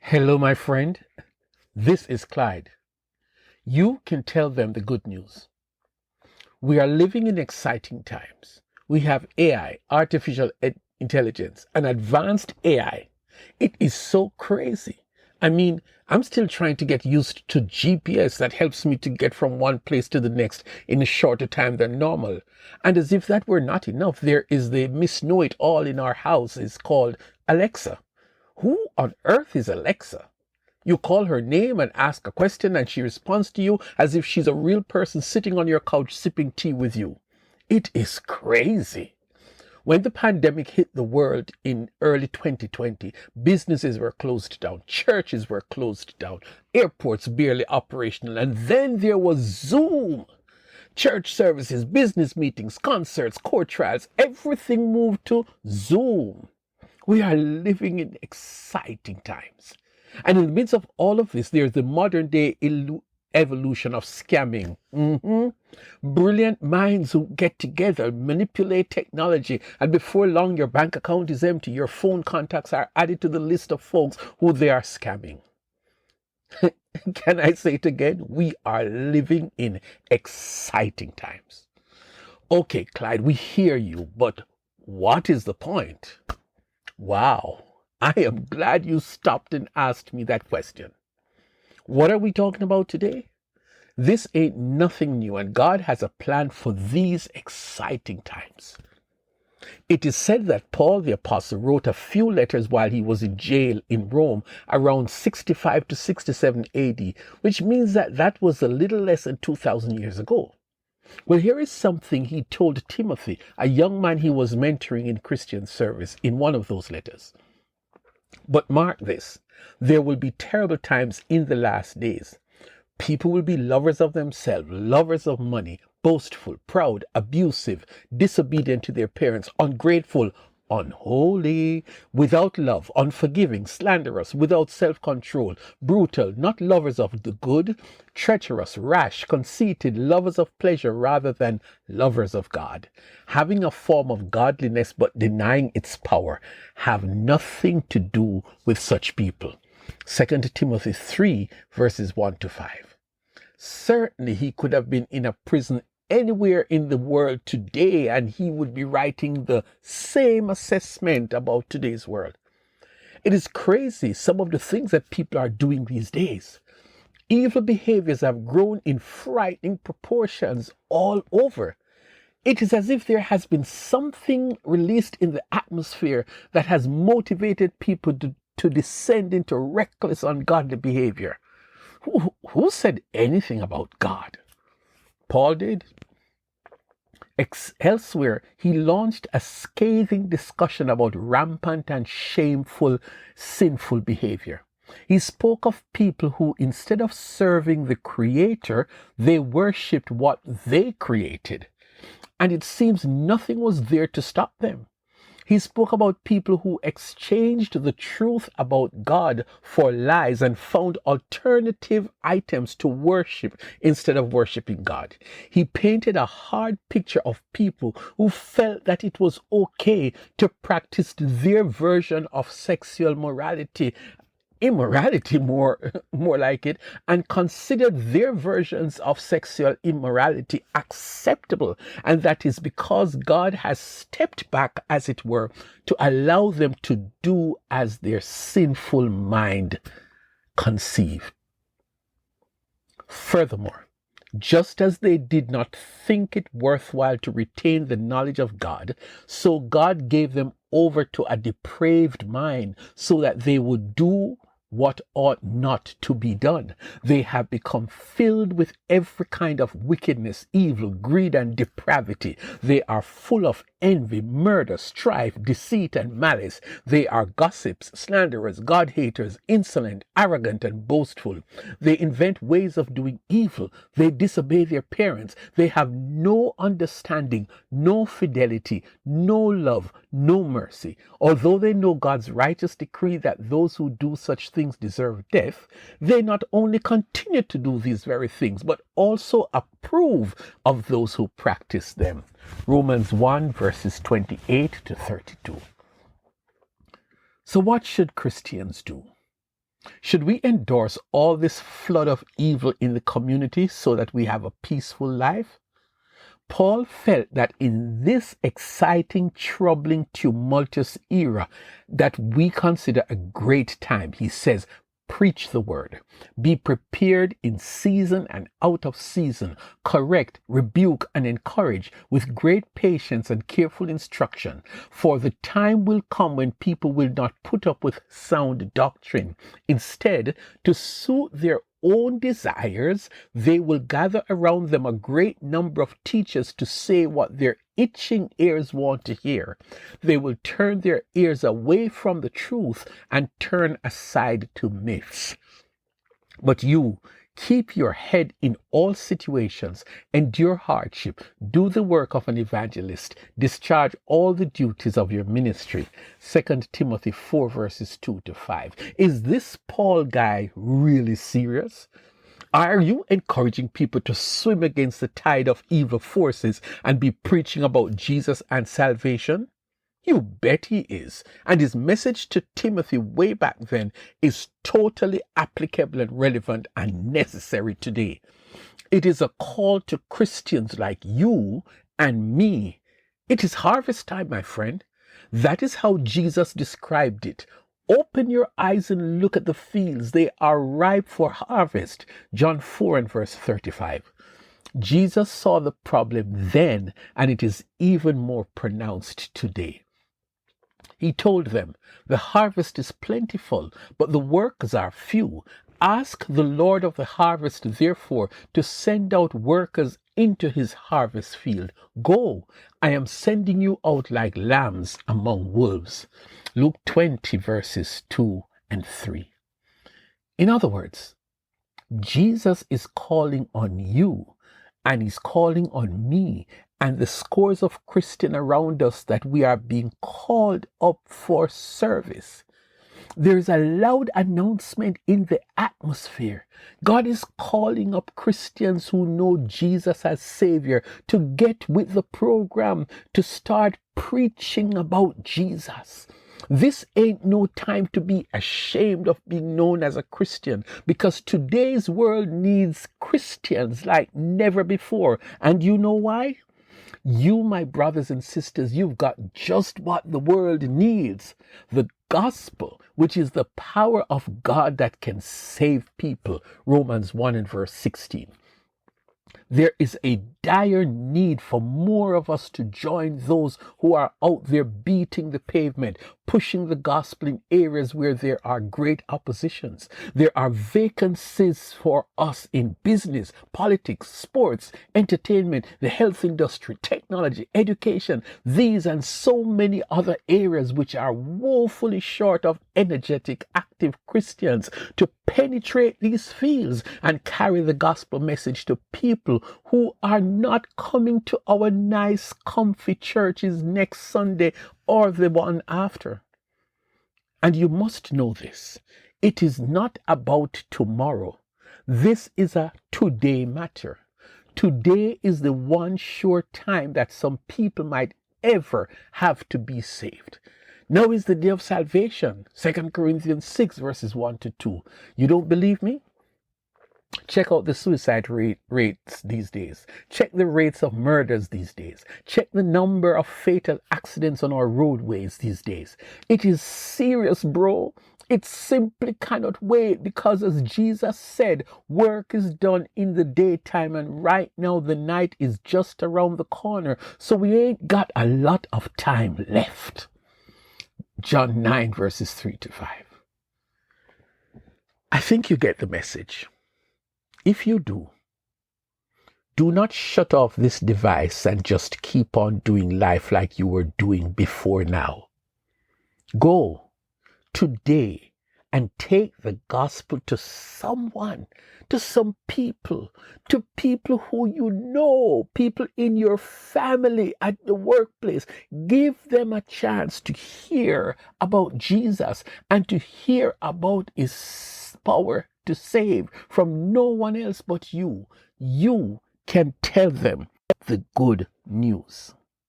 Hello, my friend. This is Clyde. You can tell them the good news. We are living in exciting times. We have AI, intelligence, and advanced AI. It is so crazy. I'm still trying to get used to GPS that helps me to get from one place to the next in a shorter time than normal. And as if that were not enough, there is the Miss Know It All in our house is called Alexa. Who on earth is Alexa? You call her name and ask a question, and she responds to you as if she's a real person sitting on your couch sipping tea with you. It is crazy. When the pandemic hit the world in early 2020, businesses were closed down, churches were closed down, airports barely operational, and then there was Zoom. Church services, business meetings, concerts, court trials, everything moved to Zoom. We are living in exciting times. And in the midst of all of this, there's the modern day evolution of scamming. Brilliant minds who get together, manipulate technology, and before long your bank account is empty, your phone contacts are added to the list of folks who they are scamming. Can I say it again? We are living in exciting times. Okay, Clyde, we hear you, but what is the point? Wow, I am glad you stopped and asked me that question. What are we talking about today? This ain't nothing new, and God has a plan for these exciting times. It is said that Paul the Apostle wrote a few letters while he was in jail in Rome around 65 to 67 AD, which means that was a little less than 2,000 years ago. Well, here is something he told Timothy, a young man he was mentoring in Christian service, in one of those letters. But mark this, there will be terrible times in the last days. People will be lovers of themselves, lovers of money, boastful, proud, abusive, disobedient to their parents, ungrateful, unholy, without love, unforgiving, slanderous, without self-control, brutal, not lovers of the good, treacherous, rash, conceited, lovers of pleasure rather than lovers of God, having a form of godliness but denying its power. Have nothing to do with such people. 2 Timothy 3 verses 1 to 5. Certainly he could have been in a prison anywhere in the world today, and he would be writing the same assessment about today's world. It is crazy, some of the things that people are doing these days. Evil behaviors have grown in frightening proportions all over. It is as if there has been something released in the atmosphere that has motivated people to descend into reckless, ungodly behavior. Who said anything about God? Paul did. Elsewhere, he launched a scathing discussion about rampant and shameful, sinful behavior. He spoke of people who, instead of serving the Creator, they worshipped what they created. And it seems nothing was there to stop them. He spoke about people who exchanged the truth about God for lies and found alternative items to worship instead of worshiping God. He painted a hard picture of people who felt that it was okay to practice their version of sexual immorality more like it, and considered their versions of sexual immorality acceptable, and that is because God has stepped back, as it were, to allow them to do as their sinful mind conceived. Furthermore, just as they did not think it worthwhile to retain the knowledge of God, so God gave them over to a depraved mind so that they would do what ought not to be done. They have become filled with every kind of wickedness, evil, greed, and depravity. They are full of envy, murder, strife, deceit, and malice. They are gossips, slanderers, God-haters, insolent, arrogant, and boastful. They invent ways of doing evil. They disobey their parents. They have no understanding, no fidelity, no love, no mercy. Although they know God's righteous decree that those who do such things deserve death, they not only continue to do these very things, but also approve of those who practice them. Romans 1 verses 28 to 32. So what should Christians do? Should we endorse all this flood of evil in the community so that we have a peaceful life? Paul felt that in this exciting, troubling, tumultuous era that we consider a great time, he says, preach the word. Be prepared in season and out of season. Correct, rebuke, and encourage with great patience and careful instruction. For the time will come when people will not put up with sound doctrine. Instead, to suit their own desires, they will gather around them a great number of teachers to say what their itching ears want to hear. They will turn their ears away from the truth and turn aside to myths. But you, keep your head in all situations, endure hardship, do the work of an evangelist, discharge all the duties of your ministry. 2 Timothy 4 verses 2 to 5. Is this Paul guy really serious? Are you encouraging people to swim against the tide of evil forces and be preaching about Jesus and salvation? You bet he is. And his message to Timothy way back then is totally applicable and relevant and necessary today. It is a call to Christians like you and me. It is harvest time, my friend. That is how Jesus described it. Open your eyes and look at the fields. They are ripe for harvest. John 4 and verse 35. Jesus saw the problem then, and it is even more pronounced today. He told them, the harvest is plentiful, but the workers are few. Ask the Lord of the harvest, therefore, to send out workers into his harvest field. Go, I am sending you out like lambs among wolves. Luke 20 verses 2 and 3. In other words, Jesus is calling on you, and he's calling on me and the scores of Christians around us that we are being called up for service. There is a loud announcement in the atmosphere. God is calling up Christians who know Jesus as Savior to get with the program, to start preaching about Jesus. This ain't no time to be ashamed of being known as a Christian, because today's world needs Christians like never before. And you know why? You, my brothers and sisters, you've got just what the world needs. The gospel, which is the power of God that can save people. Romans 1 and verse 16. There is a dire need for more of us to join those who are out there beating the pavement, pushing the gospel in areas where there are great oppositions. There are vacancies for us in business, politics, sports, entertainment, the health industry, technology, education, these and so many other areas which are woefully short of energetic, active Christians to penetrate these fields and carry the gospel message to people who are not coming to our nice, comfy churches next Sunday or the one after. And you must know this. It is not about tomorrow. This is a today matter. Today is the one sure time that some people might ever have to be saved. Now is the day of salvation. 2 Corinthians 6 verses 1 to 2. You don't believe me? Check out the suicide rates these days. Check the rates of murders these days. Check the number of fatal accidents on our roadways these days. It is serious, bro. It simply cannot wait, because as Jesus said, work is done in the daytime, and right now the night is just around the corner. So we ain't got a lot of time left. John 9 verses 3 to 5. I think you get the message. If you do, do not shut off this device and just keep on doing life like you were doing before now. Go today and take the gospel to someone, to some people, to people who you know, people in your family, at the workplace. Give them a chance to hear about Jesus and to hear about his power to save from no one else but you. You can tell them the good news.